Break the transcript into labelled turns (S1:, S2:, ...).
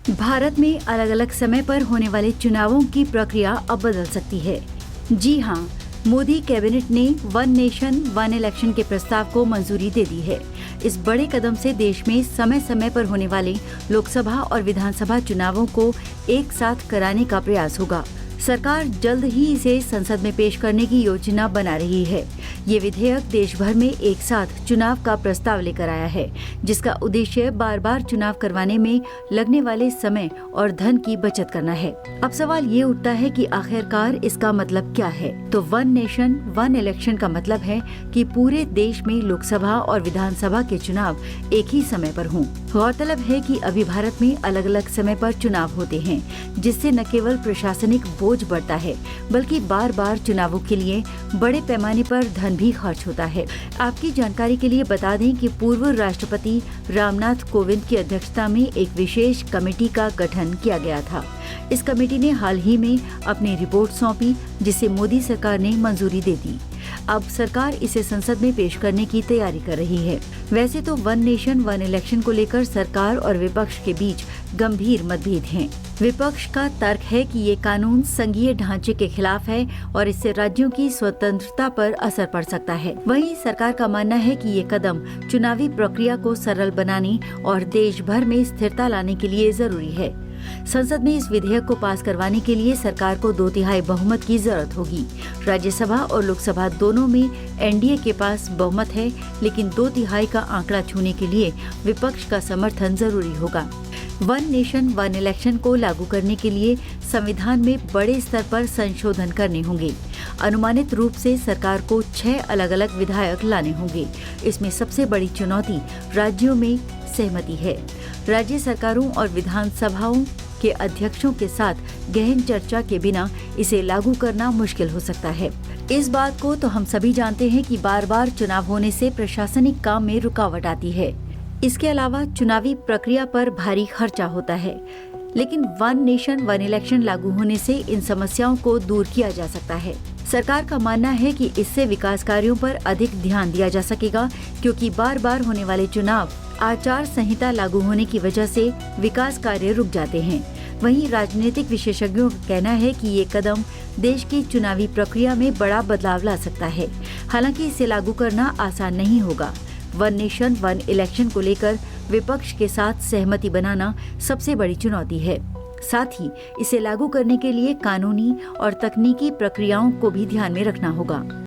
S1: भारत में अलग अलग समय पर होने वाले चुनावों की प्रक्रिया अब बदल सकती है। जी हाँ, मोदी कैबिनेट ने वन नेशन वन इलेक्शन के प्रस्ताव को मंजूरी दे दी है। इस बड़े कदम से देश में समय समय पर होने वाले लोकसभा और विधानसभा चुनावों को एक साथ कराने का प्रयास होगा। सरकार जल्द ही इसे संसद में पेश करने की योजना बना रही है। ये विधेयक देश भर में एक साथ चुनाव का प्रस्ताव लेकर आया है, जिसका उद्देश्य बार बार चुनाव करवाने में लगने वाले समय और धन की बचत करना है। अब सवाल ये उठता है कि आखिरकार इसका मतलब क्या है? तो वन नेशन वन इलेक्शन का मतलब है कि पूरे देश में लोकसभा और विधानसभा के चुनाव एक ही समय पर हों। गौरतलब है कि अभी भारत में अलग अलग समय पर चुनाव होते हैं, जिससे न केवल प्रशासनिक बोझ बढ़ता है, बल्कि बार बार चुनावों के लिए बड़े पैमाने पर धन भी खर्च होता है। आपकी जानकारी के लिए बता दें कि पूर्व राष्ट्रपति रामनाथ कोविंद की अध्यक्षता में एक विशेष कमेटी का गठन किया गया था। इस कमेटी ने हाल ही में अपनी रिपोर्ट सौंपी, जिसे मोदी सरकार ने मंजूरी दे दी। अब सरकार इसे संसद में पेश करने की तैयारी कर रही है। वैसे तो वन नेशन वन इलेक्शन को लेकर सरकार और विपक्ष के बीच गंभीर मतभेद हैं। विपक्ष का तर्क है कि ये कानून संघीय ढांचे के खिलाफ है और इससे राज्यों की स्वतंत्रता पर असर पड़ सकता है। वहीं सरकार का मानना है कि ये कदम चुनावी प्रक्रिया को सरल बनाने और देश भर में स्थिरता लाने के लिए जरूरी है। संसद में इस विधेयक को पास करवाने के लिए सरकार को 2/3 बहुमत की जरूरत होगी। राज्यसभा और लोकसभा दोनों में एनडीए के पास बहुमत है, लेकिन 2/3 का आंकड़ा छूने के लिए विपक्ष का समर्थन जरूरी होगा। वन नेशन वन इलेक्शन को लागू करने के लिए संविधान में बड़े स्तर पर संशोधन करने होंगे। अनुमानित रूप से सरकार को 6 अलग अलग विधायक लाने होंगे। इसमें सबसे बड़ी चुनौती राज्यों में सहमति है। राज्य सरकारों और विधानसभाओं के अध्यक्षों के साथ गहन चर्चा के बिना इसे लागू करना मुश्किल हो सकता है। इस बात को तो हम सभी जानते हैं कि बार बार चुनाव होने से प्रशासनिक काम में रुकावट आती है। इसके अलावा चुनावी प्रक्रिया पर भारी खर्चा होता है, लेकिन वन नेशन वन इलेक्शन लागू होने से इन समस्याओं को दूर किया जा सकता है। सरकार का मानना है कि इससे विकास कार्यों पर अधिक ध्यान दिया जा सकेगा, क्योंकि बार बार होने वाले चुनाव आचार संहिता लागू होने की वजह से विकास कार्य रुक जाते हैं। वहीं राजनीतिक विशेषज्ञों का कहना है कि ये कदम देश की चुनावी प्रक्रिया में बड़ा बदलाव ला सकता है। हालांकि इसे लागू करना आसान नहीं होगा। वन नेशन वन इलेक्शन को लेकर विपक्ष के साथ सहमति बनाना सबसे बड़ी चुनौती है। साथ ही इसे लागू करने के लिए कानूनी और तकनीकी प्रक्रियाओं को भी ध्यान में रखना होगा।